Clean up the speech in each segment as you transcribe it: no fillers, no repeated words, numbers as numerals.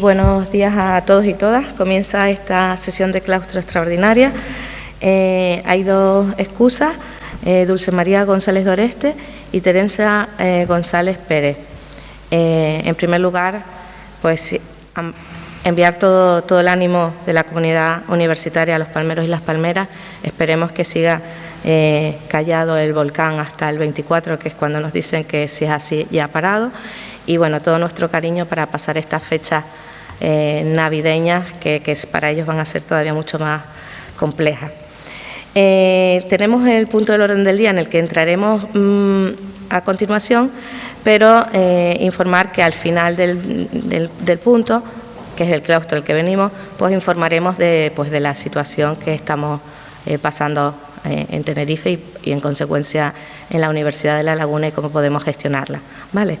buenos días a todos y todas. Comienza esta sesión de claustro extraordinaria. Hay dos excusas, Dulce María González Doreste y Teresa González Pérez. En primer lugar, pues enviar todo el ánimo de la comunidad universitaria a los palmeros y las palmeras. Esperemos que siga callado el volcán hasta el 24, que es cuando nos dicen que si es así ya ha parado. Y bueno, todo nuestro cariño para pasar estas fechas navideñas que para ellos van a ser todavía mucho más complejas. Tenemos el punto del orden del día en el que entraremos a continuación, pero informar que al final del punto, que es el claustro al que venimos, pues informaremos de la situación que estamos pasando en Tenerife y en consecuencia en la Universidad de La Laguna y cómo podemos gestionarla, ¿vale?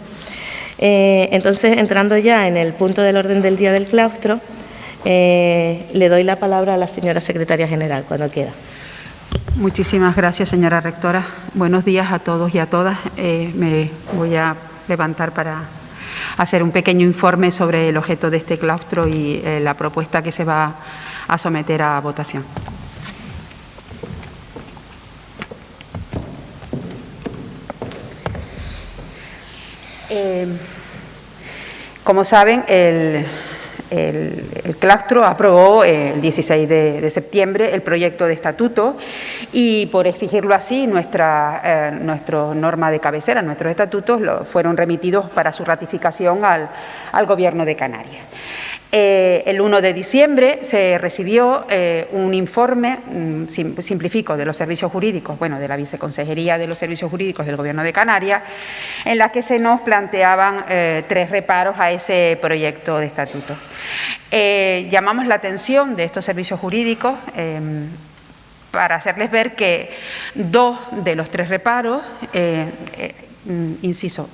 Entonces, entrando ya en el punto del orden del día del claustro, le doy la palabra a la señora secretaria general, cuando quiera. Muchísimas gracias, señora rectora. Buenos días a todos y a todas. Me voy a levantar para hacer un pequeño informe sobre el objeto de este claustro y la propuesta que se va a someter a votación. Como saben, el claustro aprobó el 16 de septiembre el proyecto de estatuto y, por exigirlo así, nuestra norma de cabecera, nuestros estatutos, fueron remitidos para su ratificación al Gobierno de Canarias. El 1 de diciembre se recibió un informe, simplifico, de los servicios jurídicos, de la Viceconsejería de los Servicios Jurídicos del Gobierno de Canarias, en la que se nos planteaban 3 reparos a ese proyecto de estatuto. Llamamos la atención de estos servicios jurídicos para hacerles ver que 2 de los 3 reparos, inciso,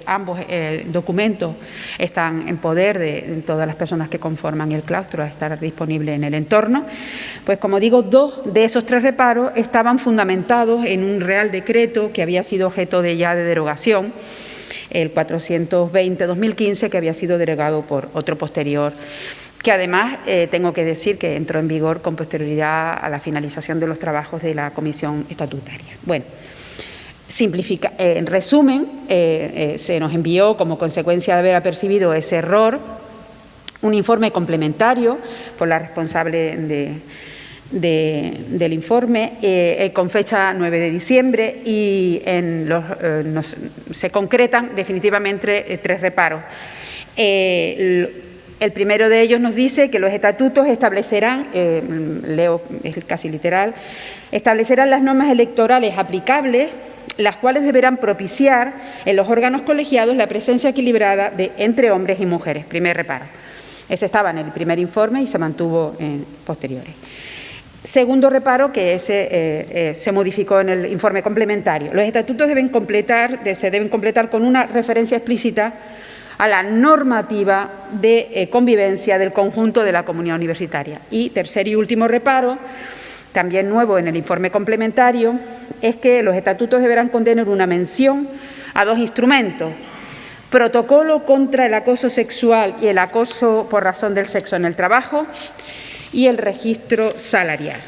ambos documentos están en poder de todas las personas que conforman el claustro a estar disponible en el entorno. Pues, como digo, 2 de esos 3 reparos estaban fundamentados en un Real Decreto que había sido objeto de derogación, el 420/2015, que había sido derogado por otro posterior, que además tengo que decir que entró en vigor con posterioridad a la finalización de los trabajos de la Comisión Estatutaria. En resumen, se nos envió, como consecuencia de haber apercibido ese error, un informe complementario por la responsable del informe, con fecha 9 de diciembre, y se concretan definitivamente 3 reparos. El primero de ellos nos dice que los estatutos establecerán, leo, es casi literal, establecerán las normas electorales aplicables, las cuales deberán propiciar en los órganos colegiados la presencia equilibrada entre hombres y mujeres. Primer reparo. Ese estaba en el primer informe y se mantuvo en posteriores. Segundo reparo, que se modificó en el informe complementario. Los estatutos se deben completar con una referencia explícita a la normativa de convivencia del conjunto de la comunidad universitaria. Y tercer y último reparo, también nuevo en el informe complementario, es que los estatutos deberán contener una mención a 2 instrumentos: protocolo contra el acoso sexual y el acoso por razón del sexo en el trabajo y el registro salarial.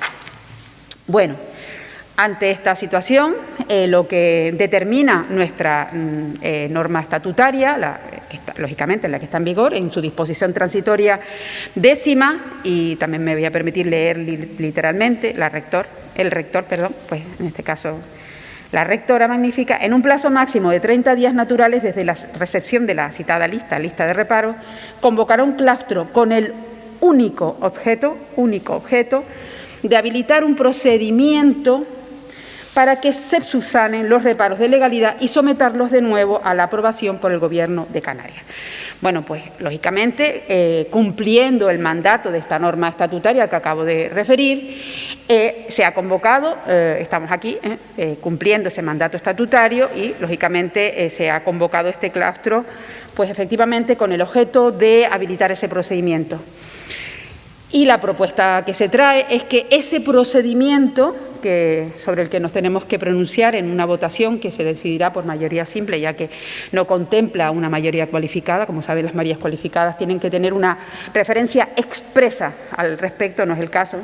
Ante esta situación, lo que determina nuestra norma estatutaria, lógicamente la que está en vigor, en su disposición transitoria 10ª, y también me voy a permitir leer literalmente, el rector, pues en este caso la rectora magnífica, en un plazo máximo de 30 días naturales desde la recepción de la citada lista de reparos, convocará un claustro con el único objeto de habilitar un procedimiento para que se subsanen los reparos de legalidad y someterlos de nuevo a la aprobación por el Gobierno de Canarias. Pues lógicamente, cumpliendo el mandato de esta norma estatutaria que acabo de referir, se ha convocado, estamos aquí, cumpliendo ese mandato estatutario y, lógicamente, se ha convocado este claustro, pues efectivamente con el objeto de habilitar ese procedimiento. Y la propuesta que se trae es que ese procedimiento sobre el que nos tenemos que pronunciar en una votación que se decidirá por mayoría simple, ya que no contempla una mayoría cualificada. Como saben, las mayorías cualificadas tienen que tener una referencia expresa al respecto, no es el caso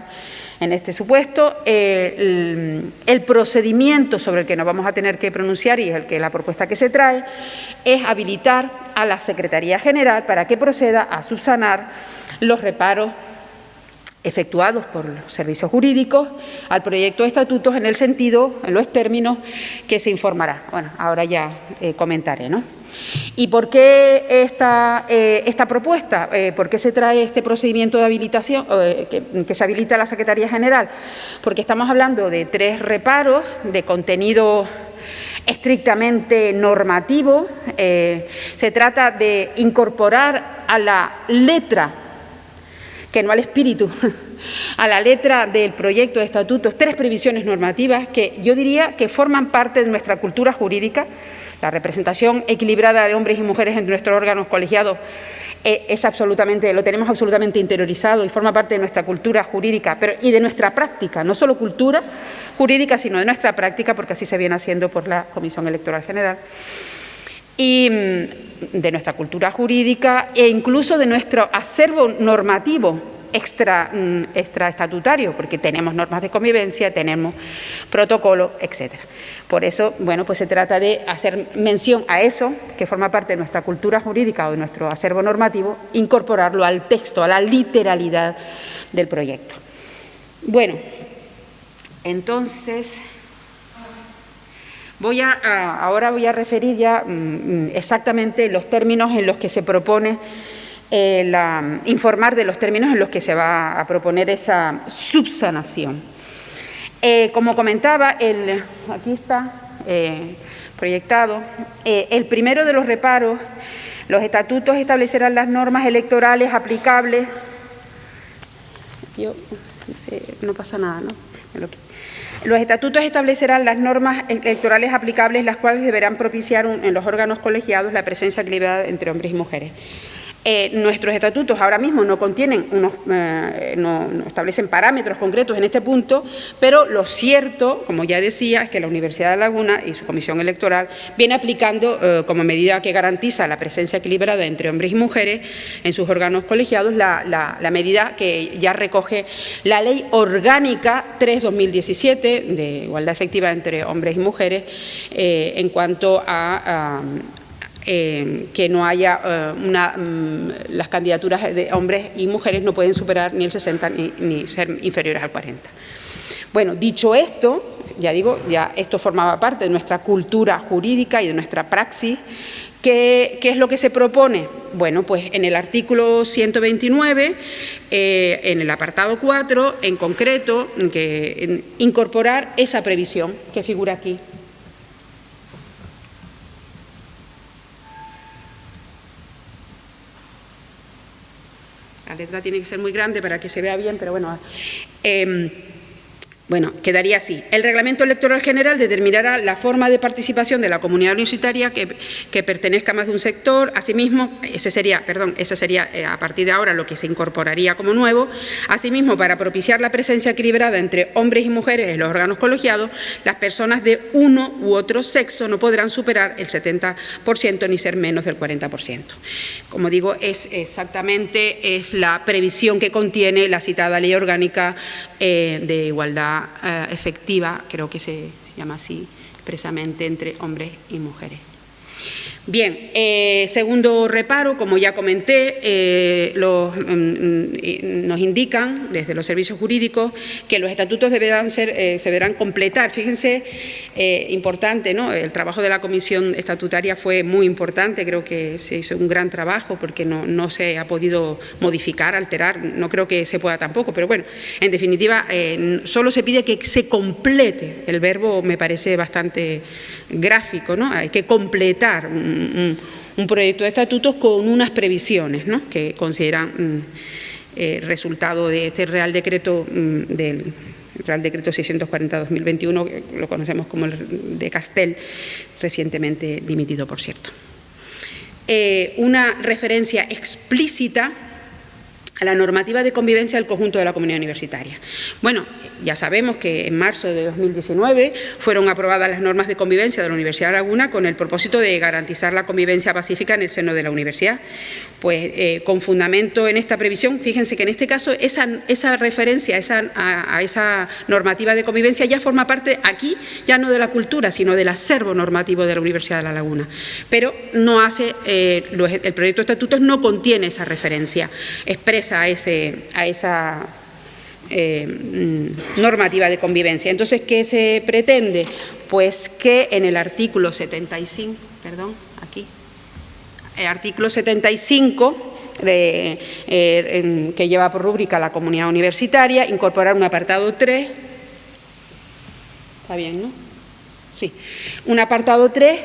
en este supuesto. El procedimiento sobre el que nos vamos a tener que pronunciar, y el que la propuesta que se trae, es habilitar a la Secretaría General para que proceda a subsanar los reparos efectuados por los servicios jurídicos al proyecto de estatutos en el sentido, en los términos que se informará. Bueno, ahora ya comentaré, ¿no? ¿Y por qué esta propuesta? ¿Por qué se trae este procedimiento de habilitación, que se habilita a la Secretaría General? Porque estamos hablando de 3 reparos de contenido estrictamente normativo. Se trata de incorporar a la letra, que no al espíritu, a la letra del proyecto de estatutos 3 previsiones normativas que yo diría que forman parte de nuestra cultura jurídica. La representación equilibrada de hombres y mujeres en nuestros órganos colegiados lo tenemos absolutamente interiorizado y forma parte de nuestra cultura jurídica y de nuestra práctica, no solo cultura jurídica, sino de nuestra práctica, porque así se viene haciendo por la Comisión Electoral General, y de nuestra cultura jurídica e incluso de nuestro acervo normativo extraestatutario, porque tenemos normas de convivencia, tenemos protocolos, etcétera. Por eso, bueno, pues se trata de hacer mención a eso, que forma parte de nuestra cultura jurídica o de nuestro acervo normativo, incorporarlo al texto, a la literalidad del proyecto. Bueno, entonces ahora voy a referir ya exactamente los términos en los que se propone informar de los términos en los que se va a proponer esa subsanación. Como comentaba, aquí está proyectado, el primero de los reparos, los estatutos establecerán las normas electorales aplicables. No pasa nada, ¿no? Los estatutos establecerán las normas electorales aplicables, las cuales deberán propiciar en los órganos colegiados la presencia equilibrada entre hombres y mujeres. Nuestros estatutos ahora mismo no contienen no establecen parámetros concretos en este punto, pero lo cierto, como ya decía, es que la Universidad de La Laguna y su Comisión Electoral viene aplicando como medida que garantiza la presencia equilibrada entre hombres y mujeres en sus órganos colegiados la medida que ya recoge la Ley Orgánica 3/2017 de igualdad efectiva entre hombres y mujeres en cuanto a que no haya las candidaturas de hombres y mujeres no pueden superar ni el 60 ni ser inferiores al 40. Bueno, dicho esto, ya digo, ya esto formaba parte de nuestra cultura jurídica y de nuestra praxis. ¿Qué es lo que se propone? Bueno, pues en el artículo 129, en el apartado 4, en concreto, incorporar esa previsión que figura aquí. La letra tiene que ser muy grande para que se vea bien, pero bueno, quedaría así. El Reglamento Electoral General determinará la forma de participación de la comunidad universitaria que pertenezca a más de un sector. Asimismo, ese sería a partir de ahora lo que se incorporaría como nuevo. Asimismo, para propiciar la presencia equilibrada entre hombres y mujeres en los órganos colegiados, las personas de uno u otro sexo no podrán superar el 70% ni ser menos del 40%. Como digo, es la previsión que contiene la citada Ley Orgánica de Igualdad efectiva, creo que se llama así expresamente, entre hombres y mujeres. Bien, segundo reparo, como ya comenté, nos indican desde los servicios jurídicos que los estatutos se deberán completar. Fíjense, importante, ¿no? El trabajo de la comisión estatutaria fue muy importante, creo que se hizo un gran trabajo porque no se ha podido modificar, alterar, no creo que se pueda tampoco, pero bueno, en definitiva, solo se pide que se complete. El verbo me parece bastante gráfico, ¿no? Hay que completar un proyecto de estatutos con unas previsiones, ¿no? Que consideran resultado de este Real Decreto del Real Decreto 640/2021, que lo conocemos como el de Castel, recientemente dimitido, por cierto. Una referencia explícita a la normativa de convivencia del conjunto de la comunidad universitaria. Bueno, ya sabemos que en marzo de 2019 fueron aprobadas las normas de convivencia de la Universidad de La Laguna con el propósito de garantizar la convivencia pacífica en el seno de la universidad. Pues con fundamento en esta previsión, fíjense que en este caso esa referencia a esa normativa de convivencia ya forma parte aquí, ya no de la cultura, sino del acervo normativo de la Universidad de La Laguna. Pero no hace, el proyecto de estatutos no contiene esa referencia expresa a esa normativa de convivencia. Entonces, ¿qué se pretende? Pues que en el artículo 75, perdón, aquí, el artículo 75, que lleva por rúbrica la comunidad universitaria, incorporar un apartado 3, ¿está bien, no? Sí, un apartado 3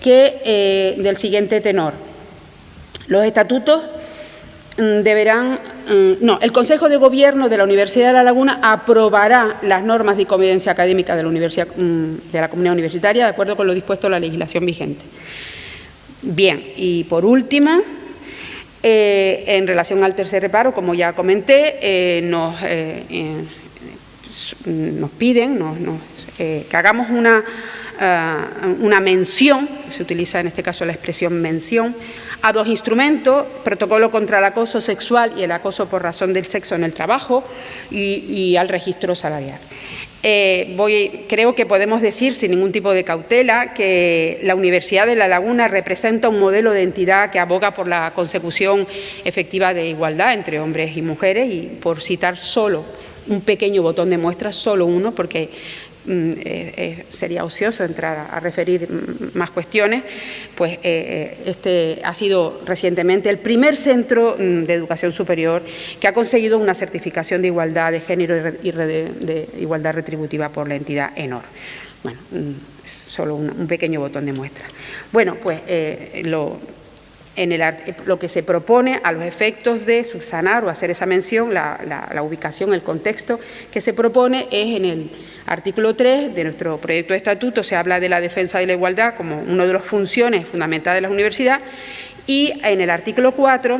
que del siguiente tenor. Los estatutos deberán, el Consejo de Gobierno de la Universidad de La Laguna aprobará las normas de convivencia académica de la Universidad, de la comunidad universitaria de acuerdo con lo dispuesto en la legislación vigente. Bien, y por último, en relación al tercer reparo, como ya comenté, nos piden que hagamos una mención, se utiliza en este caso la expresión mención, a dos instrumentos, protocolo contra el acoso sexual y el acoso por razón del sexo en el trabajo y al registro salarial. Creo que podemos decir sin ningún tipo de cautela que la Universidad de La Laguna representa un modelo de entidad que aboga por la consecución efectiva de igualdad entre hombres y mujeres y por citar solo un pequeño botón de muestra, solo uno, porque sería ocioso entrar a referir más cuestiones, pues este ha sido recientemente el primer centro de educación superior que ha conseguido una certificación de igualdad de género y de igualdad retributiva por la entidad ENOR. Bueno, es solo un pequeño botón de muestra. Bueno, pues lo que se propone a los efectos de subsanar o hacer esa mención, la ubicación, el contexto que se propone es en el artículo 3 de nuestro proyecto de estatuto, se habla de la defensa de la igualdad como una de las funciones fundamentales de la universidad y en el artículo 4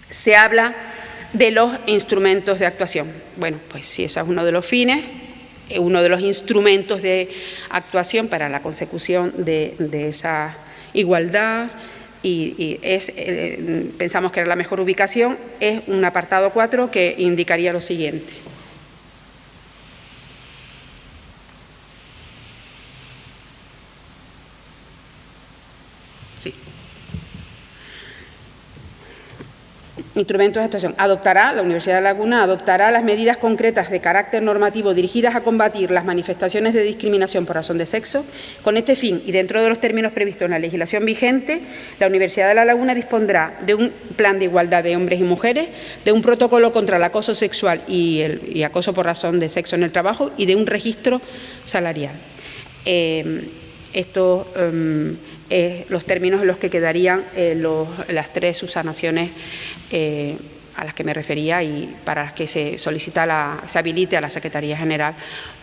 se habla de los instrumentos de actuación. Bueno, pues si ese es uno de los fines, uno de los instrumentos de actuación para la consecución de esa igualdad, pensamos que era la mejor ubicación, es un apartado 4 que indicaría lo siguiente. Sí. Instrumentos de actuación. La Universidad de La Laguna adoptará las medidas concretas de carácter normativo dirigidas a combatir las manifestaciones de discriminación por razón de sexo. Con este fin y dentro de los términos previstos en la legislación vigente, la Universidad de La Laguna dispondrá de un plan de igualdad de hombres y mujeres, de un protocolo contra el acoso sexual y acoso por razón de sexo en el trabajo y de un registro salarial. Estos los términos en los que quedarían las tres subsanaciones a las que me refería y para las que se habilite a la Secretaría General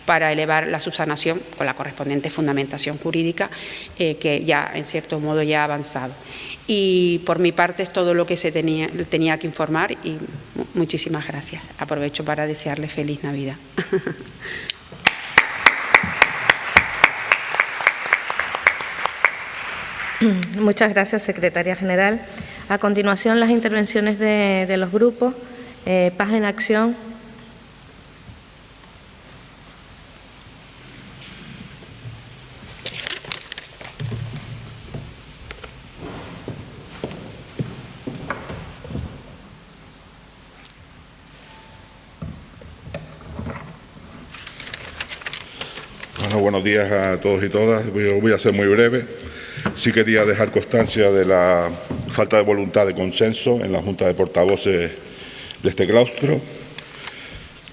para elevar la subsanación con la correspondiente fundamentación jurídica que ya en cierto modo ya ha avanzado. Y por mi parte es todo lo que se tenía que informar y muchísimas gracias. Aprovecho para desearles feliz Navidad. Muchas gracias, Secretaria General. A continuación, las intervenciones de los grupos. Paz en Acción. Bueno, buenos días a todos y todas. Voy a ser muy breve. Sí quería dejar constancia de la falta de voluntad de consenso en la Junta de Portavoces de este claustro.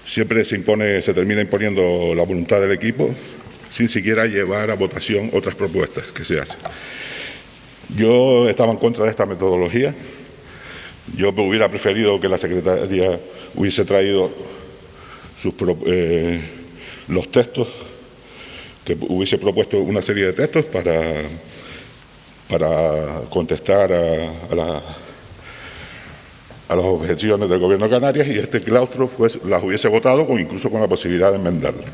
Siempre se termina imponiendo la voluntad del equipo sin siquiera llevar a votación otras propuestas que se hacen. Yo estaba en contra de esta metodología. Yo hubiera preferido que la Secretaría hubiese traído los textos, que hubiese propuesto una serie de textos para a las objeciones del Gobierno de Canarias y este claustro las hubiese votado incluso con la posibilidad de enmendarlas.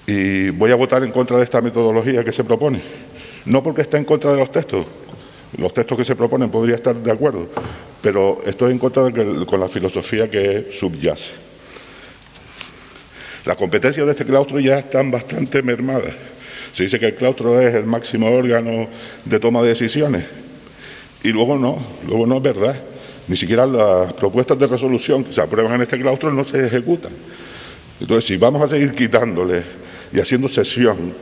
Y voy a votar en contra de esta metodología que se propone, no porque esté en contra de los textos que se proponen podría estar de acuerdo, pero estoy en contra con la filosofía que subyace. Las competencias de este claustro ya están bastante mermadas. Se dice que el claustro es el máximo órgano de toma de decisiones y luego no es verdad. Ni siquiera las propuestas de resolución que se aprueban en este claustro no se ejecutan. Entonces, si vamos a seguir quitándole y haciendo cesión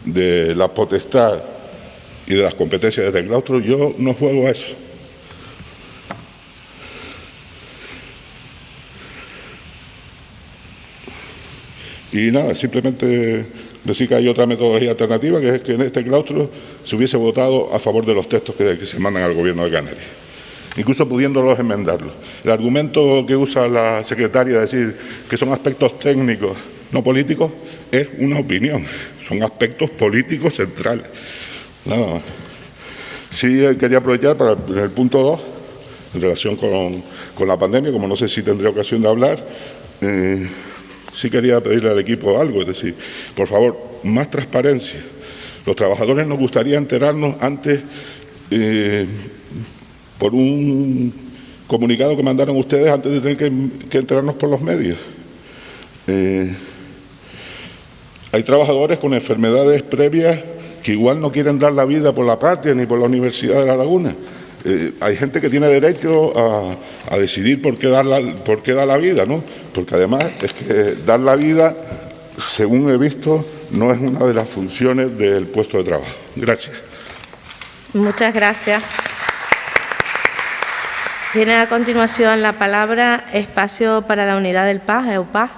de la potestad y de las competencias de este claustro, yo no juego a eso. Y nada, simplemente decir que hay otra metodología alternativa, que es que en este claustro se hubiese votado a favor de los textos que se mandan al Gobierno de Canarias, incluso pudiéndolos enmendarlos. El argumento que usa la secretaria de decir que son aspectos técnicos, no políticos, es una opinión, son aspectos políticos centrales. Nada más. Sí quería aprovechar para el punto 2, en relación con la pandemia, como no sé si tendré ocasión de hablar, sí quería pedirle al equipo algo, es decir, por favor, más transparencia. Los trabajadores nos gustaría enterarnos antes por un comunicado que mandaron ustedes antes de tener que enterarnos por los medios. Hay trabajadores con enfermedades previas que igual no quieren dar la vida por la patria ni por la Universidad de La Laguna. Hay gente que tiene derecho a decidir por qué da la vida, ¿no? Porque además es que dar la vida, según he visto, no es una de las funciones del puesto de trabajo. Gracias. Muchas gracias. Tiene a continuación la palabra Espacio para la Unidad del PAS, EUPAS.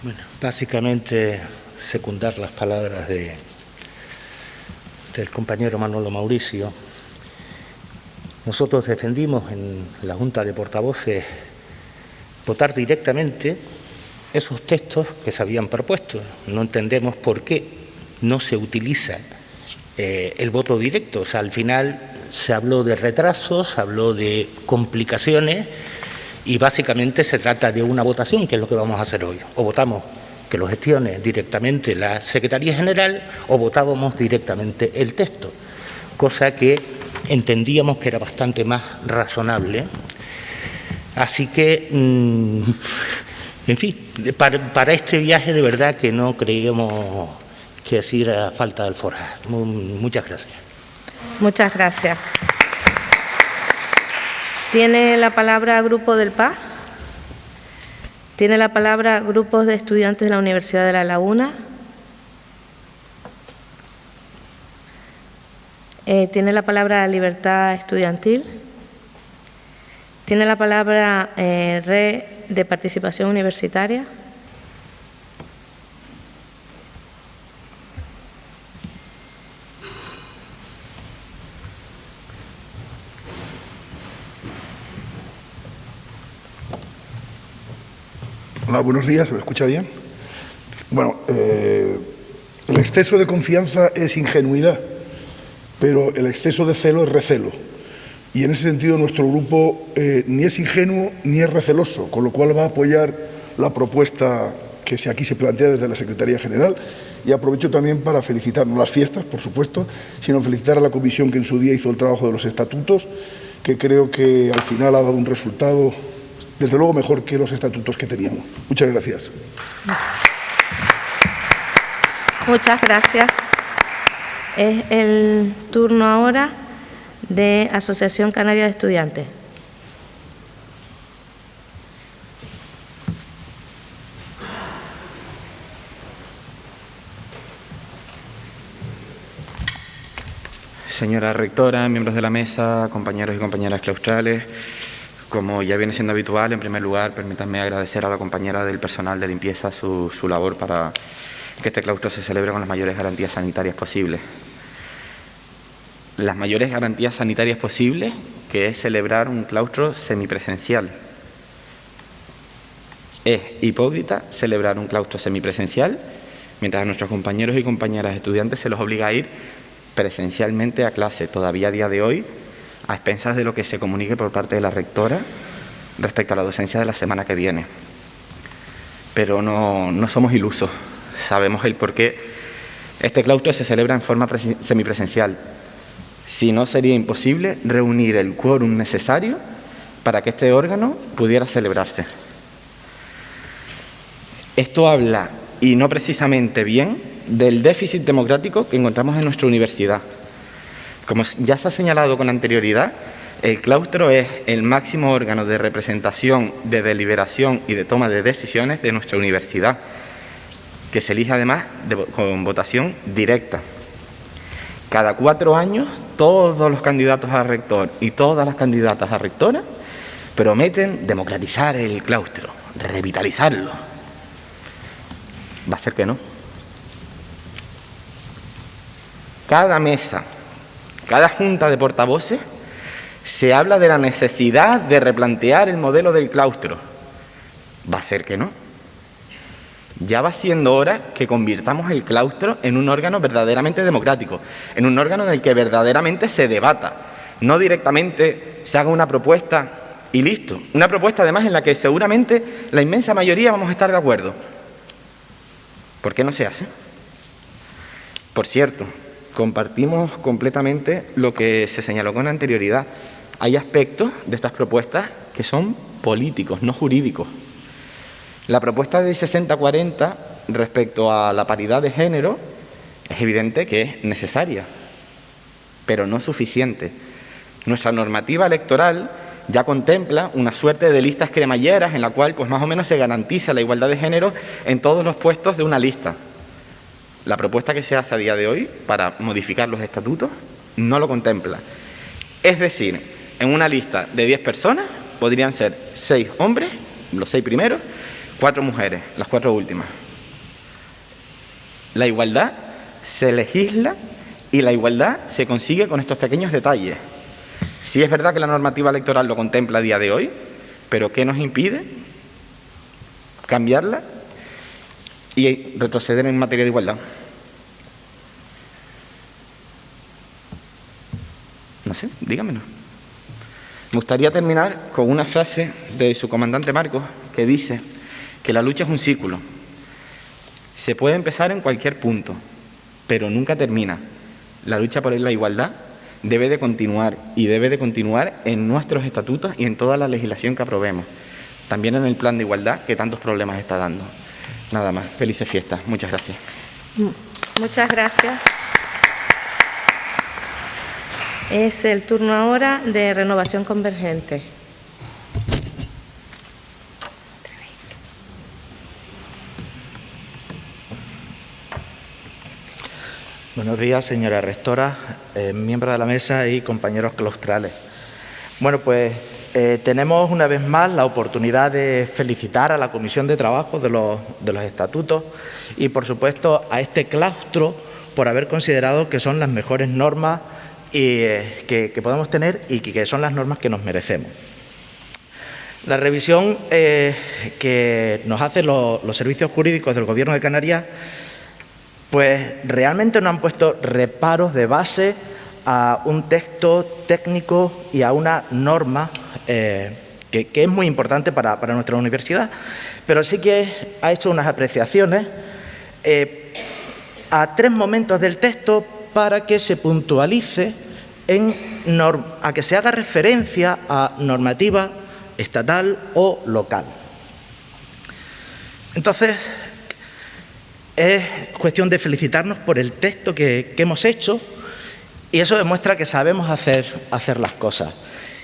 Bueno, básicamente secundar las palabras del compañero Manolo Mauricio. Nosotros defendimos en la Junta de Portavoces votar directamente esos textos que se habían propuesto. No entendemos por qué no se utiliza el voto directo. O sea, al final se habló de retrasos, se habló de complicaciones y básicamente se trata de una votación, que es lo que vamos a hacer hoy. O votamos que lo gestione directamente la Secretaría General o votábamos directamente el texto, cosa que entendíamos que era bastante más razonable. Así que, en fin, para este viaje de verdad que no creíamos que hiciera falta de alforja. Muchas gracias. Muchas gracias. Tiene la palabra Grupo del PAS. Tiene la palabra Grupos de Estudiantes de la Universidad de La Laguna. Tiene la palabra Libertad Estudiantil. Tiene la palabra Red de Participación Universitaria. Hola, buenos días, ¿se me escucha bien? Bueno, el exceso de confianza es ingenuidad, pero el exceso de celo es recelo. Y en ese sentido nuestro grupo ni es ingenuo ni es receloso, con lo cual va a apoyar la propuesta que aquí se plantea desde la Secretaría General. Y aprovecho también para felicitar, no las fiestas, por supuesto, sino felicitar a la comisión que en su día hizo el trabajo de los estatutos, que creo que al final ha dado un resultado, desde luego, mejor que los estatutos que teníamos. Muchas gracias. Muchas gracias. Es el turno ahora de Asociación Canaria de Estudiantes. Señora rectora, miembros de la mesa, compañeros y compañeras claustrales, como ya viene siendo habitual, en primer lugar, permítanme agradecer a la compañera del personal de limpieza su labor para que este claustro se celebre con las mayores garantías sanitarias posibles. Las mayores garantías sanitarias posibles, que es celebrar un claustro semipresencial. Es hipócrita celebrar un claustro semipresencial mientras a nuestros compañeros y compañeras estudiantes se los obliga a ir presencialmente a clase, todavía a día de hoy, a expensas de lo que se comunique por parte de la rectora respecto a la docencia de la semana que viene. Pero no somos ilusos, sabemos el por qué este claustro se celebra en forma semipresencial. Si no, sería imposible reunir el quórum necesario para que este órgano pudiera celebrarse. Esto habla, y no precisamente bien, del déficit democrático que encontramos en nuestra universidad. Como ya se ha señalado con anterioridad, el claustro es el máximo órgano de representación, de deliberación y de toma de decisiones de nuestra universidad, que se elige además con votación directa. Cada 4 años, todos los candidatos a rector y todas las candidatas a rectora prometen democratizar el claustro, revitalizarlo. Va a ser que no. Cada mesa, cada junta de portavoces, se habla de la necesidad de replantear el modelo del claustro. Va a ser que no. Ya va siendo hora que convirtamos el claustro en un órgano verdaderamente democrático, en un órgano en el que verdaderamente se debata, no directamente se haga una propuesta y listo. Una propuesta además en la que seguramente la inmensa mayoría vamos a estar de acuerdo. ¿Por qué no se hace? Por cierto, compartimos completamente lo que se señaló con anterioridad. Hay aspectos de estas propuestas que son políticos, no jurídicos. La propuesta de 60-40 respecto a la paridad de género es evidente que es necesaria, pero no suficiente. Nuestra normativa electoral ya contempla una suerte de listas cremalleras en la cual pues más o menos se garantiza la igualdad de género en todos los puestos de una lista. La propuesta que se hace a día de hoy para modificar los estatutos no lo contempla. Es decir, en una lista de 10 personas podrían ser 6 hombres, los 6 primeros, 4 mujeres, las 4 últimas. La igualdad se legisla y la igualdad se consigue con estos pequeños detalles. Sí es verdad que la normativa electoral lo contempla a día de hoy, pero ¿qué nos impide cambiarla y retroceder en materia de igualdad? No sé, dígamelo. Me gustaría terminar con una frase de su comandante Marcos que dice que la lucha es un círculo. Se puede empezar en cualquier punto, pero nunca termina. La lucha por la igualdad debe de continuar y debe de continuar en nuestros estatutos y en toda la legislación que aprobemos. También en el plan de igualdad que tantos problemas está dando. Nada más. Felices fiestas. Muchas gracias. Muchas gracias. Es el turno ahora de Renovación Convergente. Buenos días, señora rectora, miembros de la mesa y compañeros claustrales. Bueno, pues tenemos una vez más la oportunidad de felicitar a la Comisión de Trabajo de los Estatutos y, por supuesto, a este claustro por haber considerado que son las mejores normas que podemos tener y que son las normas que nos merecemos. La revisión que nos hacen los servicios jurídicos del Gobierno de Canarias pues realmente no han puesto reparos de base a un texto técnico y a una norma que es muy importante para nuestra universidad, pero sí que ha hecho unas apreciaciones a 3 momentos del texto para que se puntualice a que se haga referencia a normativa estatal o local. Entonces, es cuestión de felicitarnos por el texto que hemos hecho y eso demuestra que sabemos hacer las cosas.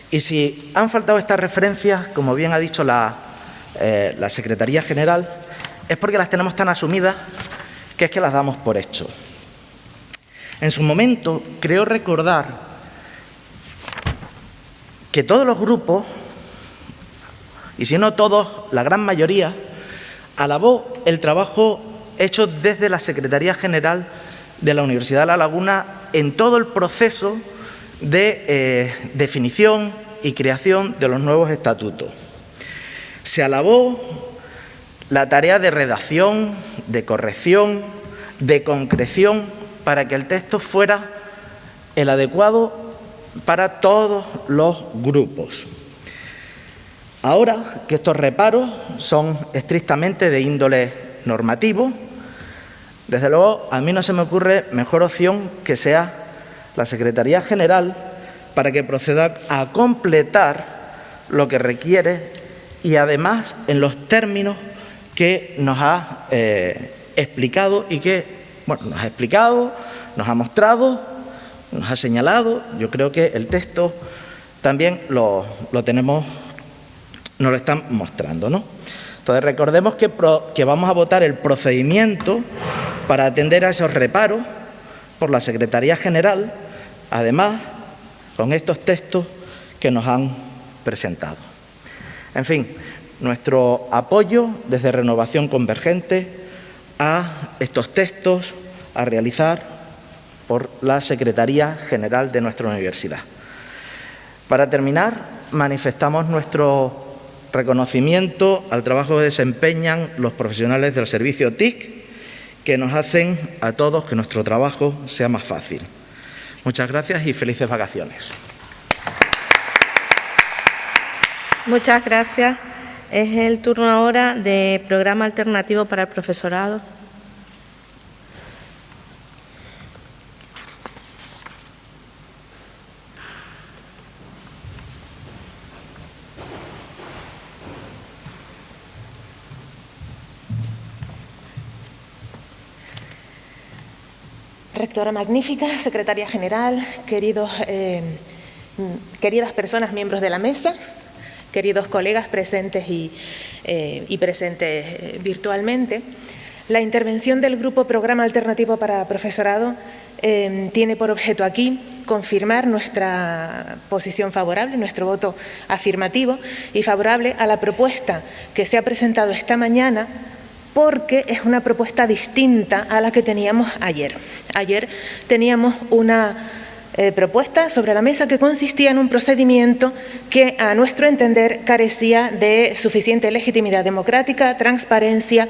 Y si han faltado estas referencias, como bien ha dicho la Secretaría General, es porque las tenemos tan asumidas que es que las damos por hecho. En su momento, creo recordar que todos los grupos, y si no todos, la gran mayoría, alabó el trabajo hecho desde la Secretaría General de la Universidad de La Laguna en todo el proceso de definición y creación de los nuevos estatutos. Se alabó la tarea de redacción, de corrección, de concreción, para que el texto fuera el adecuado para todos los grupos. Ahora que estos reparos son estrictamente de índole normativo, desde luego a mí no se me ocurre mejor opción que sea la Secretaría General para que proceda a completar lo que requiere y además en los términos que nos ha explicado y que, bueno, nos ha explicado, nos ha mostrado, nos ha señalado. Yo creo que el texto también lo tenemos, nos lo están mostrando, ¿no? Entonces recordemos que vamos a votar el procedimiento para atender a esos reparos por la Secretaría General, además con estos textos que nos han presentado. En fin, nuestro apoyo desde Renovación Convergente a estos textos a realizar por la Secretaría General de nuestra universidad. Para terminar, manifestamos nuestro reconocimiento al trabajo que desempeñan los profesionales del servicio TIC, que nos hacen a todos que nuestro trabajo sea más fácil. Muchas gracias y felices vacaciones. Muchas gracias. Es el turno ahora de Programa Alternativo para el Profesorado. Rectora magnífica, secretaria general, queridas personas, miembros de la mesa, queridos colegas presentes y presentes virtualmente. La intervención del Grupo Programa Alternativo para Profesorado tiene por objeto aquí confirmar nuestra posición favorable, nuestro voto afirmativo y favorable a la propuesta que se ha presentado esta mañana, porque es una propuesta distinta a la que teníamos ayer. Ayer teníamos una propuesta sobre la mesa que consistía en un procedimiento que, a nuestro entender, carecía de suficiente legitimidad democrática, transparencia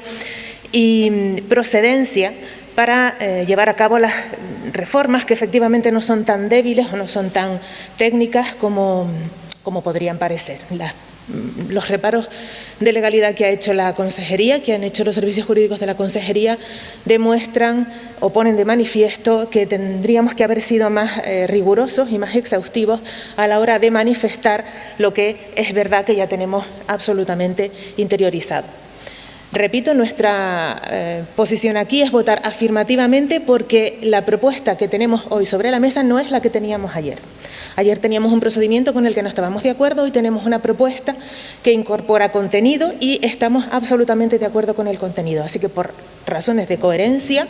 y procedencia para llevar a cabo las reformas que efectivamente no son tan débiles o no son tan técnicas como podrían parecer. Los reparos de legalidad que ha hecho la Consejería, que han hecho los servicios jurídicos de la Consejería, demuestran o ponen de manifiesto que tendríamos que haber sido más rigurosos y más exhaustivos a la hora de manifestar lo que es verdad que ya tenemos absolutamente interiorizado. Repito, nuestra posición aquí es votar afirmativamente porque la propuesta que tenemos hoy sobre la mesa no es la que teníamos ayer. Ayer teníamos un procedimiento con el que no estábamos de acuerdo, hoy tenemos una propuesta que incorpora contenido y estamos absolutamente de acuerdo con el contenido. Así que por razones de coherencia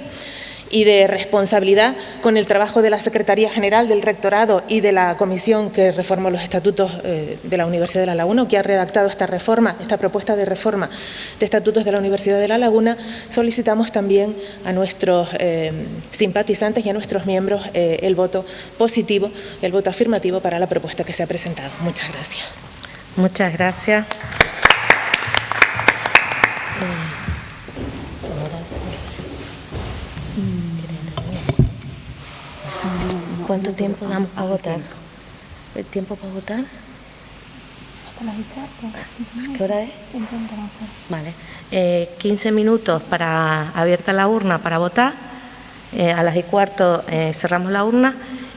y de responsabilidad con el trabajo de la Secretaría General, del Rectorado y de la comisión que reformó los estatutos de la Universidad de La Laguna, que ha redactado esta propuesta de reforma de estatutos de la Universidad de La Laguna, solicitamos también a nuestros simpatizantes y a nuestros miembros el voto positivo, el voto afirmativo para la propuesta que se ha presentado. Muchas gracias. Muchas gracias. ¿Cuánto tiempo damos para votar? ¿El tiempo para votar? Hasta las 15. ¿Qué hora es? Vale. 15 minutos para abierta la urna para votar. A las 15:15 cerramos la urna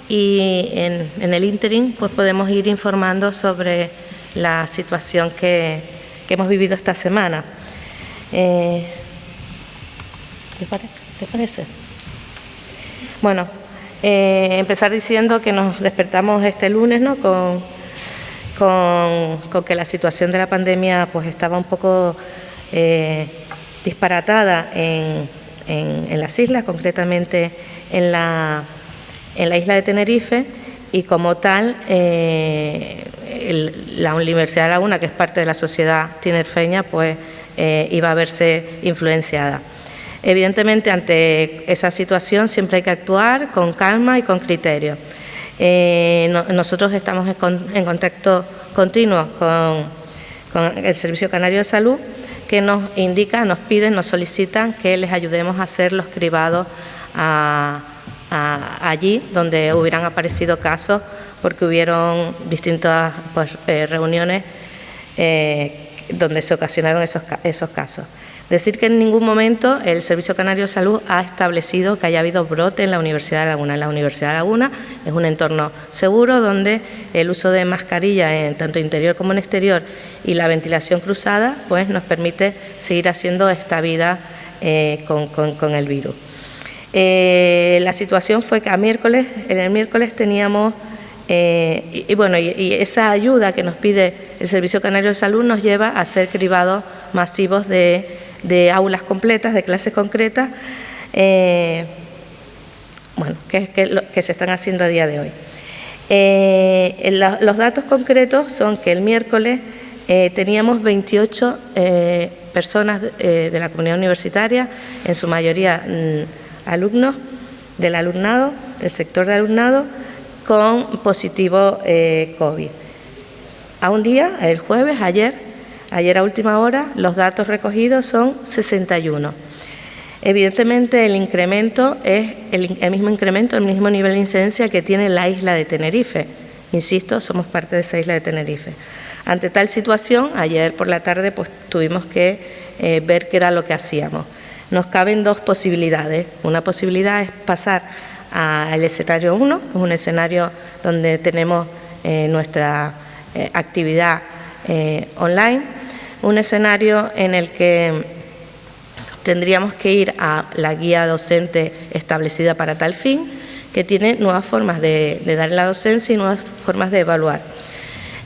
y en el ínterin pues podemos ir informando sobre la situación que hemos vivido esta semana. ¿Te parece? Bueno, empezar diciendo que nos despertamos este lunes, ¿no?, con que la situación de la pandemia pues estaba un poco disparatada en las islas, concretamente en la isla de Tenerife, y como tal la Universidad de La Laguna, que es parte de la sociedad tinerfeña, pues iba a verse influenciada. Evidentemente, ante esa situación siempre hay que actuar con calma y con criterio. Nosotros estamos en contacto continuo con el Servicio Canario de Salud que nos indican, nos piden, nos solicitan que les ayudemos a hacer los cribados allí donde hubieran aparecido casos, porque hubieron distintas reuniones donde se ocasionaron esos casos. Decir que en ningún momento el Servicio Canario de Salud ha establecido que haya habido brote en la Universidad de Laguna. La Universidad de Laguna es un entorno seguro donde el uso de mascarilla en tanto interior como en exterior y la ventilación cruzada pues nos permite seguir haciendo esta vida con el virus. La situación fue que en el miércoles teníamos y esa ayuda que nos pide el Servicio Canario de Salud nos lleva a hacer cribados masivos de aulas completas, de clases concretas, que se están haciendo a día de hoy. Los datos concretos son que el miércoles teníamos 28 personas de la comunidad universitaria, en su mayoría alumnos del alumnado, del sector de alumnado, con positivo COVID. A un día, el jueves, ayer a última hora, los datos recogidos son 61. Evidentemente, el incremento es el mismo incremento, el mismo nivel de incidencia que tiene la isla de Tenerife. Insisto, somos parte de esa isla de Tenerife. Ante tal situación, ayer por la tarde pues tuvimos que ver qué era lo que hacíamos. Nos caben dos posibilidades. Una posibilidad es pasar al escenario 1, es un escenario donde tenemos nuestra actividad online, un escenario en el que tendríamos que ir a la guía docente establecida para tal fin, que tiene nuevas formas de dar la docencia y nuevas formas de evaluar.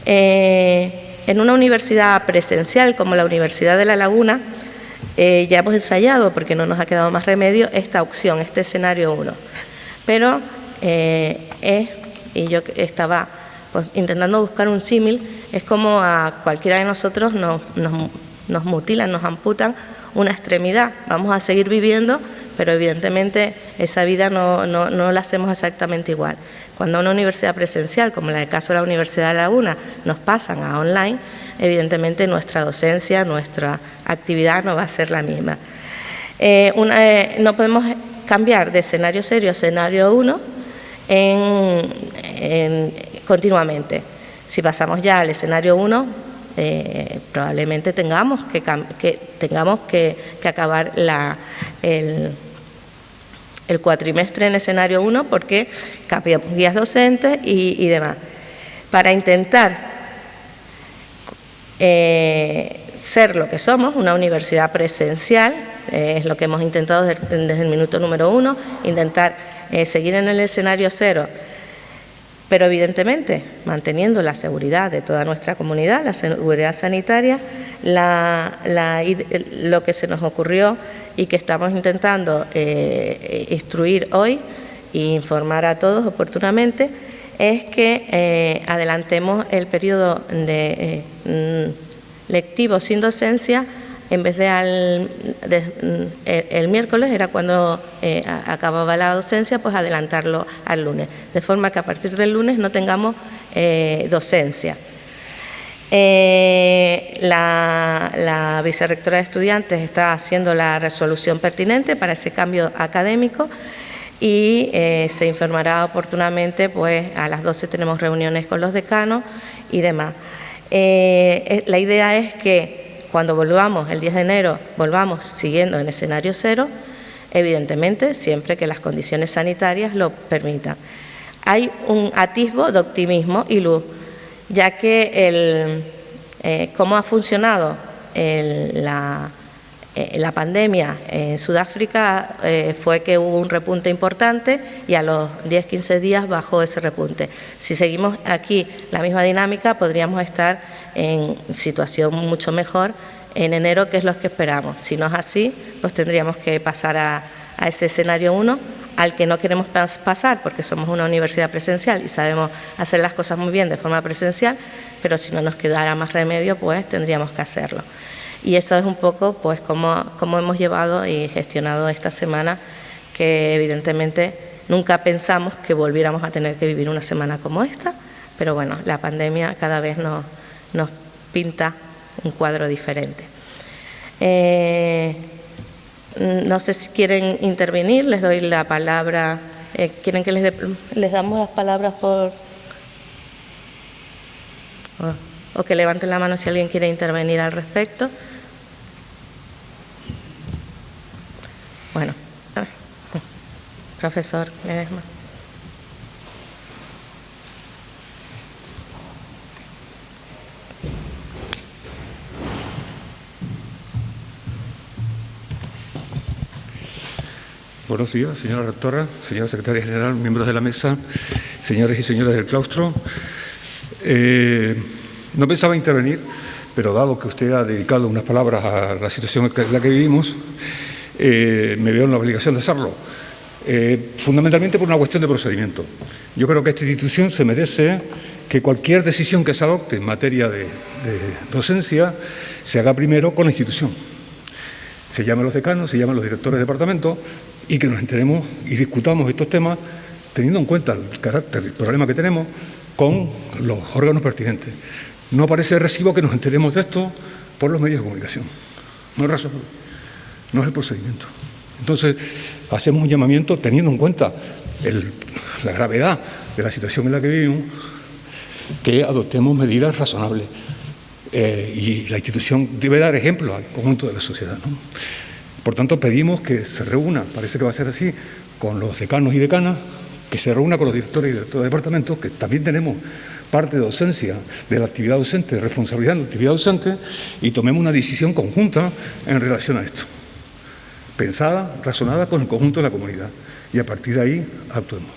En una universidad presencial como la Universidad de La Laguna, ya hemos ensayado, porque no nos ha quedado más remedio, esta opción, este escenario 1. Pero y yo estaba pues intentando buscar un símil, es como a cualquiera de nosotros nos mutilan, nos amputan una extremidad. Vamos a seguir viviendo, pero evidentemente esa vida no la hacemos exactamente igual. Cuando a una universidad presencial, como en el caso de la Universidad de La Laguna, nos pasan a online, evidentemente nuestra docencia, nuestra actividad no va a ser la misma. No podemos cambiar de escenario 0 a escenario 1 continuamente. Si pasamos ya al escenario 1, probablemente tengamos que acabar el cuatrimestre en escenario 1 porque cambiamos guías docentes y demás. Para intentar ser lo que somos, una universidad presencial, es lo que hemos intentado desde el minuto número 1, intentar seguir en el escenario 0, pero evidentemente manteniendo la seguridad de toda nuestra comunidad, la seguridad sanitaria. Lo que se nos ocurrió y que estamos intentando instruir hoy e informar a todos oportunamente es que adelantemos el periodo lectivo sin docencia. En vez de el miércoles, era cuando acababa la docencia, pues adelantarlo al lunes, de forma que a partir del lunes no tengamos docencia. La vicerrectora de estudiantes está haciendo la resolución pertinente para ese cambio académico y se informará oportunamente, pues a las 12 tenemos reuniones con los decanos y demás. La idea es que cuando volvamos el 10 de enero, volvamos siguiendo en escenario 0, evidentemente siempre que las condiciones sanitarias lo permitan. Hay un atisbo de optimismo y luz, ya que cómo ha funcionado la pandemia en Sudáfrica fue que hubo un repunte importante y a los 10-15 días bajó ese repunte. Si seguimos aquí la misma dinámica, podríamos estar en situación mucho mejor en enero, que es lo que esperamos. Si no es así, pues tendríamos que pasar a ese escenario 1, al que no queremos pasar porque somos una universidad presencial y sabemos hacer las cosas muy bien de forma presencial, pero si no nos quedara más remedio, pues tendríamos que hacerlo. Y eso es un poco pues cómo hemos llevado y gestionado esta semana, que evidentemente nunca pensamos que volviéramos a tener que vivir una semana como esta, pero bueno, la pandemia cada vez nos pinta un cuadro diferente. No sé si quieren intervenir, les doy la palabra. ¿Quieren que les damos las palabras por...? O que levanten la mano si alguien quiere intervenir al respecto. Bueno, profesor Ledesma. Buenos días, señora rectora, señora secretaria general, miembros de la mesa, señores y señoras del claustro. No pensaba intervenir, pero dado que usted ha dedicado unas palabras a la situación en la que vivimos, me veo en la obligación de hacerlo. Fundamentalmente por una cuestión de procedimiento. Yo creo que esta institución se merece que cualquier decisión que se adopte en materia de docencia se haga primero con la institución. Se llamen los decanos, se llamen los directores de departamento y que nos enteremos y discutamos estos temas teniendo en cuenta el carácter, el problema que tenemos con los órganos pertinentes. No parece de recibo que nos enteremos de esto por los medios de comunicación. No es razonable, no es el procedimiento. Entonces, hacemos un llamamiento teniendo en cuenta la gravedad de la situación en la que vivimos, que adoptemos medidas razonables. Y la institución debe dar ejemplo al conjunto de la sociedad, ¿no? Por tanto, pedimos que se reúna, parece que va a ser así, con los decanos y decanas, que se reúna con los directores y directores de departamentos, que también tenemos parte de docencia, de la actividad docente, de responsabilidad en la actividad docente, y tomemos una decisión conjunta en relación a esto. Pensada, razonada con el conjunto de la comunidad. Y a partir de ahí actuemos.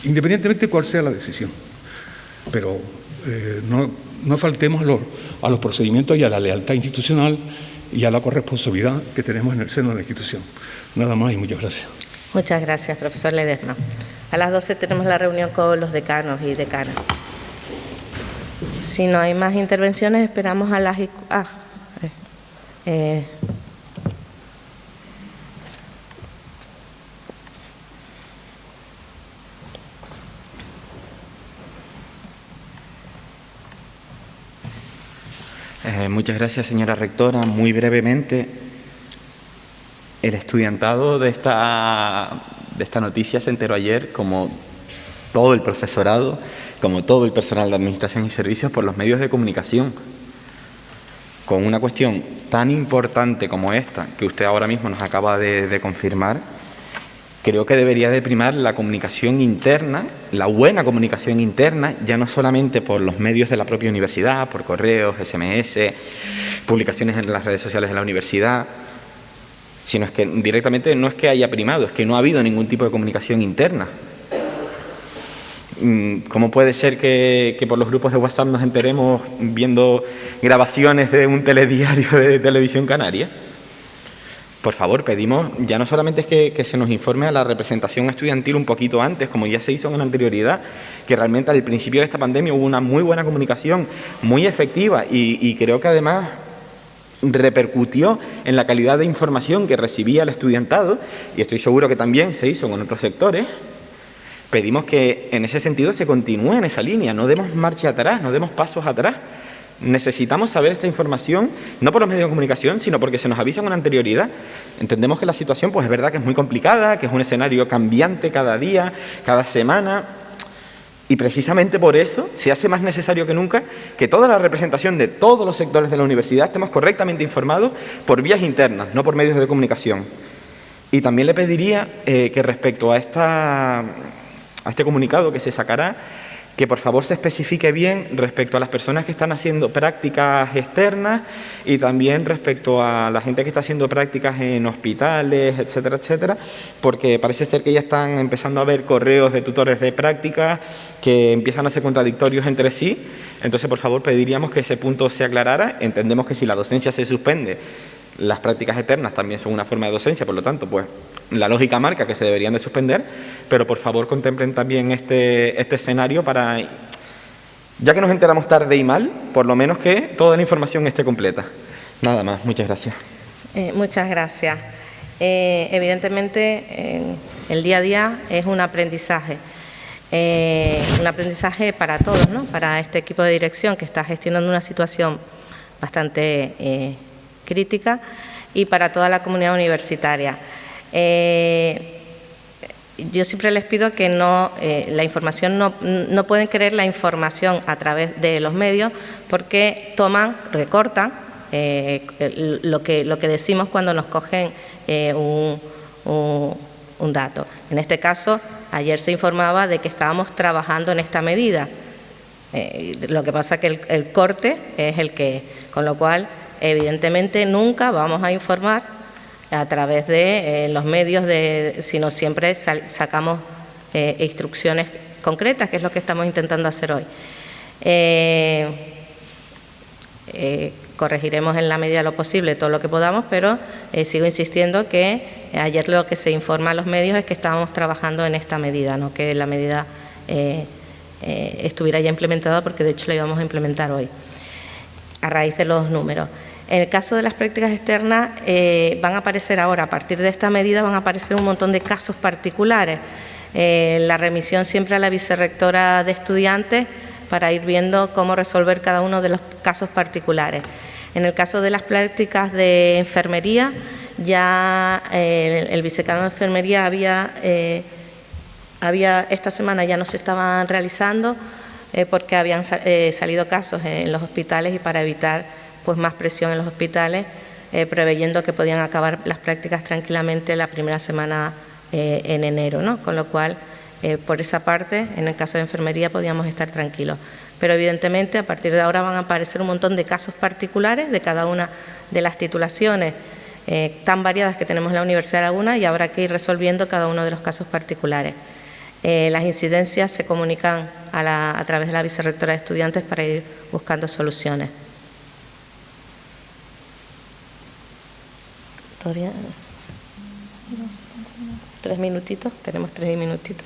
Independientemente de cuál sea la decisión. Pero no faltemos a los procedimientos y a la lealtad institucional y a la corresponsabilidad que tenemos en el seno de la institución. Nada más y muchas gracias. Muchas gracias, profesor Ledesma. A las 12 tenemos la reunión con los decanos y decanas. Si no hay más intervenciones, esperamos a las... Muchas gracias, señora rectora. Muy brevemente, el estudiantado de esta noticia se enteró ayer, como todo el profesorado, como todo el personal de Administración y Servicios, por los medios de comunicación. Con una cuestión tan importante como esta, que usted ahora mismo nos acaba de confirmar, creo que debería de primar la comunicación interna, la buena comunicación interna, ya no solamente por los medios de la propia universidad, por correos, SMS, publicaciones en las redes sociales de la universidad, sino es que directamente no es que haya primado, es que no ha habido ningún tipo de comunicación interna. ¿Cómo puede ser que por los grupos de WhatsApp nos enteremos viendo grabaciones de un telediario de Televisión Canaria? Por favor, pedimos, ya no solamente es que se nos informe a la representación estudiantil un poquito antes, como ya se hizo con anterioridad, que realmente al principio de esta pandemia hubo una muy buena comunicación, muy efectiva y creo que además repercutió en la calidad de información que recibía el estudiantado, y estoy seguro que también se hizo con otros sectores. Pedimos que en ese sentido se continúe en esa línea, no demos marcha atrás, no demos pasos atrás. Necesitamos saber esta información, no por los medios de comunicación, sino porque se nos avisa con anterioridad. Entendemos que la situación, pues es verdad que es muy complicada, que es un escenario cambiante cada día, cada semana, y precisamente por eso se hace más necesario que nunca que toda la representación de todos los sectores de la universidad estemos correctamente informados por vías internas, no por medios de comunicación. Y también le pediría que respecto a este comunicado que se sacará, que por favor se especifique bien respecto a las personas que están haciendo prácticas externas y también respecto a la gente que está haciendo prácticas en hospitales, etcétera, etcétera, porque parece ser que ya están empezando a haber correos de tutores de prácticas que empiezan a ser contradictorios entre sí. Entonces, por favor, pediríamos que ese punto se aclarara. Entendemos que si la docencia se suspende, las prácticas externas también son una forma de docencia, por lo tanto, pues la lógica marca que se deberían de suspender, pero por favor contemplen también este escenario para, ya que nos enteramos tarde y mal, por lo menos que toda la información esté completa. Nada más, muchas gracias. Muchas gracias. Evidentemente, el día a día es un aprendizaje para todos, ¿no? Para este equipo de dirección que está gestionando una situación bastante crítica. y para toda la comunidad universitaria. Yo siempre les pido que la información no pueden creer la información a través de los medios, porque recortan lo que decimos cuando nos cogen un dato. En este caso, ayer se informaba de que estábamos trabajando en esta medida. Lo que pasa es que el corte es el que es, con lo cual, evidentemente, nunca vamos a informar a través de los medios, sino siempre sacamos instrucciones concretas, que es lo que estamos intentando hacer hoy. Corregiremos en la medida de lo posible todo lo que podamos, pero sigo insistiendo que ayer lo que se informa a los medios es que estábamos trabajando en esta medida, no que la medida estuviera ya implementada, porque de hecho la íbamos a implementar hoy, a raíz de los números. En el caso de las prácticas externas, van a aparecer ahora, a partir de esta medida, van a aparecer un montón de casos particulares. La remisión siempre a la vicerrectora de estudiantes para ir viendo cómo resolver cada uno de los casos particulares. En el caso de las prácticas de enfermería, ya el vicedecano de enfermería esta semana ya no se estaban realizando porque habían salido casos en los hospitales, y para evitar pues más presión en los hospitales, preveyendo que podían acabar las prácticas tranquilamente la primera semana en enero, ¿no? Con lo cual, por esa parte, en el caso de enfermería podíamos estar tranquilos. Pero evidentemente, a partir de ahora van a aparecer un montón de casos particulares de cada una de las titulaciones tan variadas que tenemos en la Universidad de Laguna, y habrá que ir resolviendo cada uno de los casos particulares. Las incidencias se comunican a través de la vicerrectora de estudiantes para ir buscando soluciones. 3 minutitos, tenemos 3 minutitos.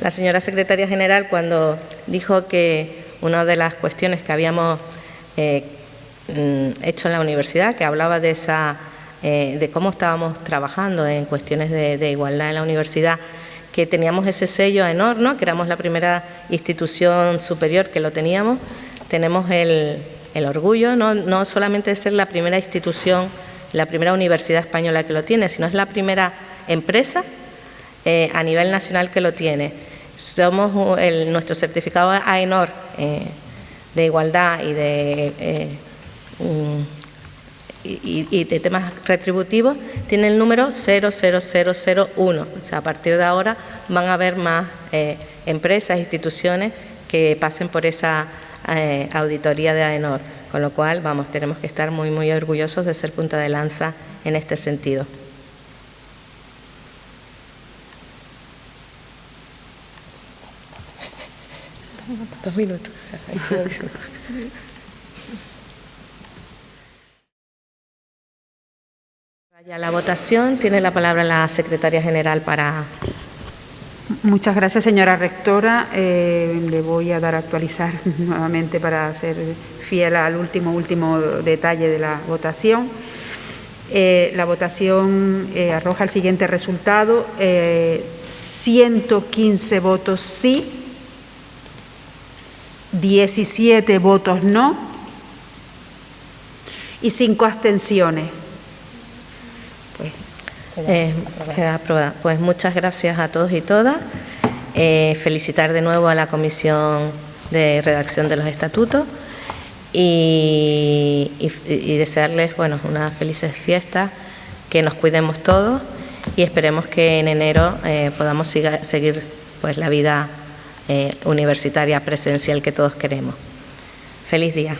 La señora secretaria general, cuando dijo que una de las cuestiones que habíamos hecho en la universidad, que hablaba de cómo estábamos trabajando en cuestiones de igualdad en la universidad, que teníamos ese sello AENOR, ¿no? Que éramos la primera institución superior que lo teníamos. Tenemos el orgullo, no solamente de ser la primera institución, la primera universidad española que lo tiene, sino es la primera empresa a nivel nacional que lo tiene. Somos nuestro certificado AENOR de igualdad y de temas retributivos tiene el número 00001. O sea, a partir de ahora van a haber más empresas, instituciones que pasen por esa auditoría de AENOR, con lo cual, tenemos que estar muy, muy orgullosos de ser punta de lanza en este sentido. Dos minutos. Ya la votación, tiene la palabra la secretaria general para... Muchas gracias, señora rectora. Le voy a dar a actualizar nuevamente para ser fiel al último detalle de la votación. La votación arroja el siguiente resultado: 115 votos sí, 17 votos no y 5 abstenciones. Queda aprobada. Pues muchas gracias a todos y todas. Felicitar de nuevo a la Comisión de Redacción de los Estatutos y desearles unas felices fiestas, que nos cuidemos todos y esperemos que en enero podamos seguir la vida universitaria presencial que todos queremos. Feliz día.